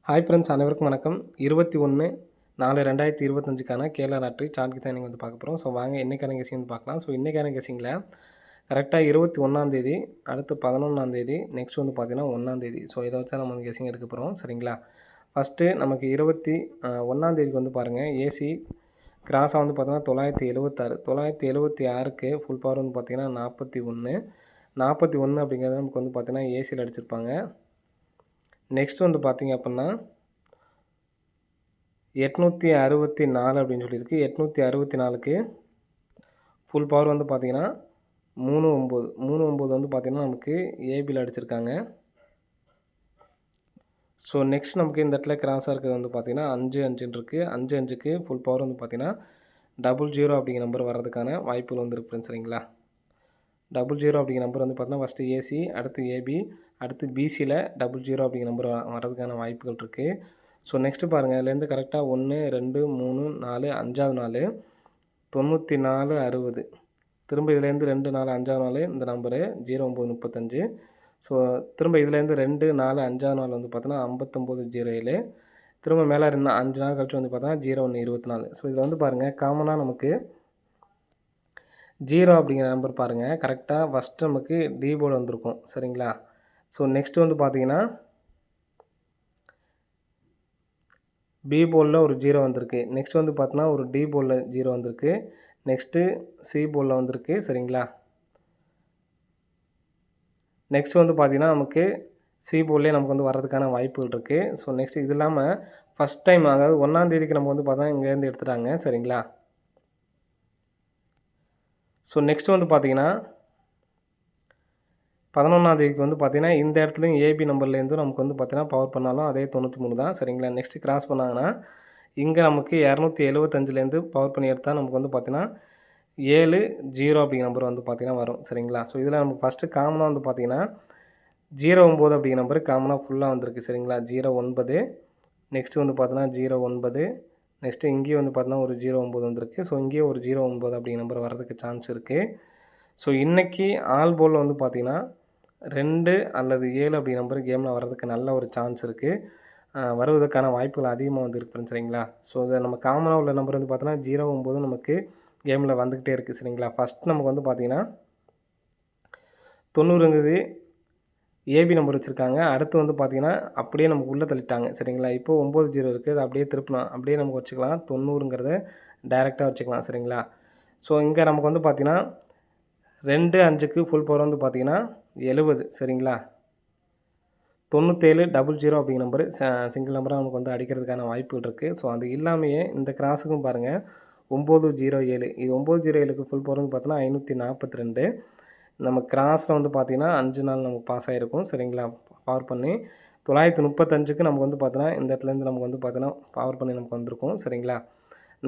Hi friends, அனைவருக்கும் வணக்கம். 21/4/2025க்கான Kerala lottery chart தான் நீங்கள் பார்க்க போகிறோம். ஸோ வாங்க இன்றைக்கான கெஸிங் வந்து பார்க்கலாம். ஸோ இன்றைக்கான கெஸிங்கில் கரெக்டாக 21 அடுத்து 11 நெக்ஸ்ட் வந்து பார்த்தீங்கன்னா 1. ஸோ இதை வச்சா நம்ம வந்து கெஸிங் எடுக்க போகிறோம். சரிங்களா? ஃபஸ்ட்டு நமக்கு 21 வந்து பாருங்கள், ஏசி கிராஸாக வந்து பார்த்தீங்கன்னா 976. 976க்கு ஃபுல் பவர் வந்து பார்த்தீங்கன்னா 41. 41 அப்படிங்கிறது நமக்கு வந்து பார்த்தீங்கன்னா ஏசியில் அடிச்சிருப்பாங்க. நெக்ஸ்ட் வந்து பார்த்தீங்க அப்படின்னா 864 அப்படின்னு சொல்லியிருக்கு. 864க்கு ஃபுல் பவர் வந்து பார்த்தீங்கன்னா 39. 39 வந்து பார்த்தீங்கன்னா நமக்கு ஏபியில் அடிச்சிருக்காங்க. ஸோ நெக்ஸ்ட் நமக்கு இந்த இடத்துல கிராஸாக இருக்கிறது வந்து பார்த்தீங்கன்னா 55 இருக்குது. 55க்கு ஃபுல் பவர் வந்து பார்த்தீங்கன்னா 00 அப்படிங்கிற நம்பர் வர்றதுக்கான வாய்ப்புகள் வந்து இருக்குது. சரிங்களா? 00 அப்படிங்கிற நம்பர் வந்து பார்த்தீங்கன்னா ஃபஸ்ட்டு ஏசி, அடுத்து ஏபி, அடுத்து பிசியில் 00 அப்படிங்கிற நம்பர் வர்றதுக்கான வாய்ப்புகள் இருக்குது. ஸோ நெக்ஸ்ட்டு பாருங்கள், இதுலேருந்து கரெக்டாக 1, 2, 3, 4, 5வது நாள் 94, 60. திரும்ப இதுலேருந்து 2, 4, 5வது நாள் இந்த நம்பரு 0935. ஸோ திரும்ப இதுலேருந்து 2, 4, 5வது நாள் வந்து பார்த்தோன்னா 5907. திரும்ப மேலே 5 நாள் கழிச்சு வந்து பார்த்தோன்னா 0124. ஸோ இதில் வந்து பாருங்கள், காமனாக நமக்கு 0 அப்படிங்கிற நம்பர் பாருங்கள், கரெக்டாக ஃபஸ்ட்டு நமக்கு டி போர்டு வந்திருக்கும். சரிங்களா? ஸோ நெக்ஸ்ட்டு வந்து பார்த்தீங்கன்னா பி போர்டில் ஒரு 0 வந்திருக்கு. நெக்ஸ்ட் வந்து பார்த்தோன்னா ஒரு டி போர்டில் 0 வந்திருக்கு. நெக்ஸ்ட்டு சி போர்டில் வந்திருக்கு. சரிங்களா? நெக்ஸ்ட் வந்து பார்த்தீங்கன்னா நமக்கு சி போர்ட்லேயே நமக்கு வந்து வர்றதுக்கான வாய்ப்புகள் இருக்குது. ஸோ நெக்ஸ்ட் இது இல்லாமல் ஃபஸ்ட் டைம், அதாவது 1 நம்ம வந்து பார்த்தா இங்கேருந்து எடுத்துட்டாங்க. சரிங்களா? ஸோ நெக்ஸ்ட் வந்து பார்த்தீங்கன்னா 11 வந்து பார்த்தீங்கன்னா இந்த இடத்துலையும் ஏபி நம்பர்லேருந்து நமக்கு வந்து பார்த்தீங்கன்னா பவர் பண்ணாலும் அதே 93 தான். சரிங்களா? நெக்ஸ்ட்டு கிராஸ் பண்ணாங்கன்னா இங்கே நமக்கு 275லேருந்து பவர் பண்ணி எடுத்தால் நமக்கு வந்து பார்த்தீங்கன்னா 70 அப்படிங்கிற நம்பர் வந்து பார்த்தீங்கன்னா வரும். சரிங்களா? ஸோ இதில் நமக்கு ஃபஸ்ட்டு காமனாக வந்து பார்த்தீங்கன்னா 09 அப்படிங்கிற நம்பர் காமனாக ஃபுல்லாக வந்திருக்கு. சரிங்களா? 09. நெக்ஸ்ட்டு வந்து பார்த்தோன்னா 09. நெக்ஸ்ட்டு இங்கேயும் வந்து பார்த்தோன்னா ஒரு 09 வந்திருக்கு. ஸோ இங்கேயும் ஒரு 09 அப்படிங்கிற நம்பர் வர்றதுக்கு சான்ஸ் இருக்குது. ஸோ இன்றைக்கி ஆல் போலில் வந்து பார்த்தீங்கன்னா 2 அல்லது 7 அப்படி நம்பர் கேமில் வர்றதுக்கு நல்ல ஒரு சான்ஸ் இருக்குது. வருவதற்கான வாய்ப்புகள் அதிகமாக வந்து இருக்குது. சரிங்களா? ஸோ இதை நம்ம காமனாக உள்ள நம்பர் வந்து பார்த்தோன்னா 09 நமக்கு கேமில் வந்துக்கிட்டே இருக்குது. சரிங்களா? ஃபஸ்ட் நமக்கு வந்து பார்த்தீங்கன்னா 90 ஏபி நம்பர் வச்சுருக்காங்க. அடுத்து வந்து பார்த்தீங்கன்னா அப்படியே நமக்கு உள்ளே தள்ளிட்டாங்க. சரிங்களா? இப்போது 90 இருக்குது. அதை அப்படியே திருப்பலாம், அப்படியே நமக்கு வச்சுக்கலாம். 90ங்கிறத டைரெக்டாக வச்சுக்கலாம். சரிங்களா? ஸோ இங்கே நமக்கு வந்து பார்த்தீங்கன்னா 2, 5க்கு ஃபுல் பவர் வந்து பார்த்தீங்கன்னா 70. சரிங்களா? 97 00 அப்படிங்கிற நம்பரு சிங்கிள் நம்பராக நமக்கு வந்து அடிக்கிறதுக்கான வாய்ப்புகள் இருக்குது. ஸோ அது இல்லாமையே இந்த கிராஸுக்கும் பாருங்கள் 907. இது 907க்கு ஃபுல் பவர் வந்து பார்த்தோன்னா 542. நம்ம கிராஸில் வந்து பார்த்திங்கன்னா 5 நாள் நமக்கு பாஸ் ஆகிருக்கும். சரிங்களா? பவர் பண்ணி 935க்கு நமக்கு வந்து பார்த்தோன்னா இந்த இடத்துலேருந்து நமக்கு வந்து பார்த்தோன்னா பவர் பண்ணி நமக்கு வந்திருக்கும். சரிங்களா?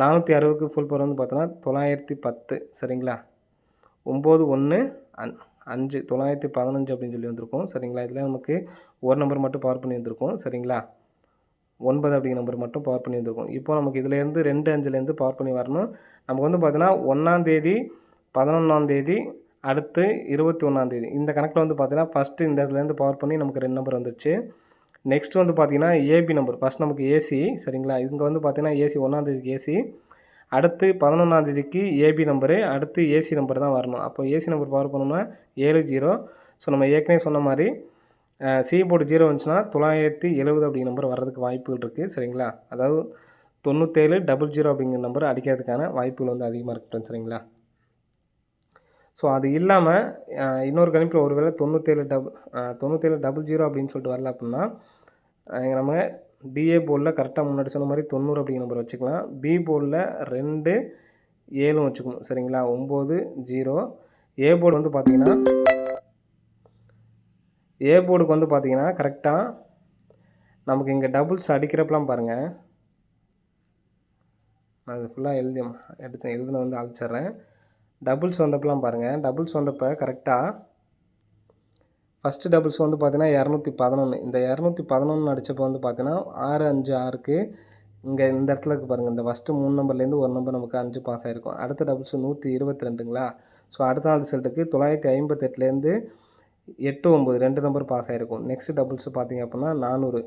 460க்கு ஃபுல் பவர் வந்து பார்த்தோன்னா 910. சரிங்களா? 91 5 915 அப்படின்னு சொல்லி வந்திருக்கும். சரிங்களா? இதில் நமக்கு ஒரு நம்பர் மட்டும் பவர் பண்ணி வந்திருக்கும். சரிங்களா? 9 அப்படிங்கிற நம்பர் மட்டும் பவர் பண்ணி வந்திருக்கும். இப்போ நமக்கு இதிலேருந்து 2, 5லேருந்து பவர் பண்ணி வரணும். நமக்கு வந்து பார்த்தீங்கன்னா 1 11 அடுத்து 21 இந்த கணக்கில் வந்து பார்த்தீங்கன்னா ஃபஸ்ட்டு இந்த இடத்துலேருந்து பவர் பண்ணி நமக்கு 2 நம்பர் வந்துருச்சு. நெக்ஸ்ட் வந்து பார்த்தீங்கன்னா ஏபி நம்பர் ஃபஸ்ட் நமக்கு ஏசி. சரிங்களா? இங்கே வந்து பார்த்தீங்கன்னா ஏசி 1 ஏசி, அடுத்து 11 ஏபி நம்பரு, அடுத்து ஏசி நம்பர் தான் வரணும். அப்போ ஏசி நம்பர் பவர் பண்ணோம்னா 70. ஸோ நம்ம ஏற்கனவே சொன்ன மாதிரி சி போர்டு 0 வந்துச்சுன்னா 970 அப்படிங்கிற நம்பர் வர்றதுக்கு வாய்ப்புகள் இருக்குது. சரிங்களா? அதாவது 97 00 அப்படிங்கிற நம்பர் அடிக்கிறதுக்கான வாய்ப்புகள் வந்து அதிகமாக இருக்குது. சரிங்களா? ஸோ அது இல்லாமல் இன்னொரு கணிப்பில் ஒருவேளை 97 00 அப்படின்னு சொல்லிட்டு வரல அப்படின்னா நம்ம டிஏ போர்டில் கரெக்டாக முன்னாடி சொன்ன மாதிரி 90 அப்படிங்கிற நம்பர் வச்சுக்கலாம். பி போர்டில் 2 7 வச்சுக்கணும். சரிங்களா? 90. ஏ போர்டு வந்து பார்த்தீங்கன்னா ஏ போர்டுக்கு வந்து பார்த்தீங்கன்னா கரெக்டாக நமக்கு இங்கே டபுள்ஸ் அடிக்கிறப்பெல்லாம் பாருங்கள், நான் அது ஃபுல்லாக எழுதுன வந்து அழிச்சிட்றேன். டபுள்ஸ் வந்தப்பெல்லாம் பாருங்கள், டபுள்ஸ் வந்தப்போ கரெக்டாக ஃபஸ்ட்டு டபுள்ஸ் வந்து பார்த்தீங்கன்னா 211. இந்த 211 அடித்தப்போ வந்து பார்த்தீங்கன்னா 656க்கு இங்கே இந்த இடத்துல இருக்குது பாருங்கள், இந்த ஃபஸ்ட்டு 3 நம்பர்லேருந்து ஒரு நம்பர் நமக்கு 5 பாஸ் ஆகிருக்கும். அடுத்த டபுள்ஸ் 122ங்களா? ஸோ அடுத்த நாள் ரிசல்ட்டுக்கு 958லேருந்து 89 2 நம்பர் பாஸ் ஆகிருக்கும். நெக்ஸ்ட் டபுள்ஸ் பார்த்திங்க அப்படின்னா 400.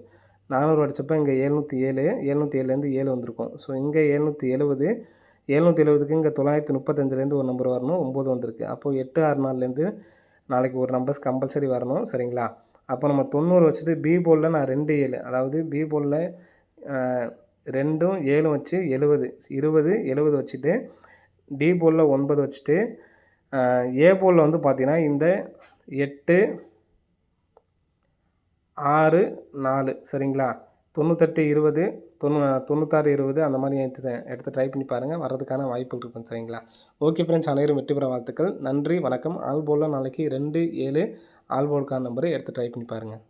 400 அடிச்சப்போ இங்கே 707 707லேருந்து 7 வந்திருக்கும். ஸோ இங்கே 770 770க்கு இங்கே 935லேருந்து ஒரு நம்பர் வரணும், 9 வந்திருக்கு. அப்போது 864லேருந்து நாளைக்கு ஒரு நம்பர்ஸ் கம்பல்சரி வரணும். சரிங்களா? அப்போ நம்ம 90 வச்சுட்டு பி போர்டில் நான் 2 7 அதாவது பி போர்டில் 2ம் 7ம் வச்சு 70 20 70 வச்சுட்டு டி போர்டில் 9 வச்சுட்டு ஏ போர்டில் வந்து பார்த்தீங்கன்னா இந்த 8 6 4 சரிங்களா? 98 20 96 20 அந்த மாதிரி எடுத்து ட்ரை பண்ணி பாருங்கள். வர்றதுக்கான வாய்ப்புகள் இருக்கும். சரிங்களா? ஓகே ஃப்ரெண்ட்ஸ், அனைவரும் வெற்றி பெற வாழ்த்துக்கள். நன்றி, வணக்கம். ஆல் போர்டில் நாளைக்கு 2 7 ஆல் போர்டுக்கான நம்பரை எடுத்து ட்ரை பண்ணி பாருங்கள்.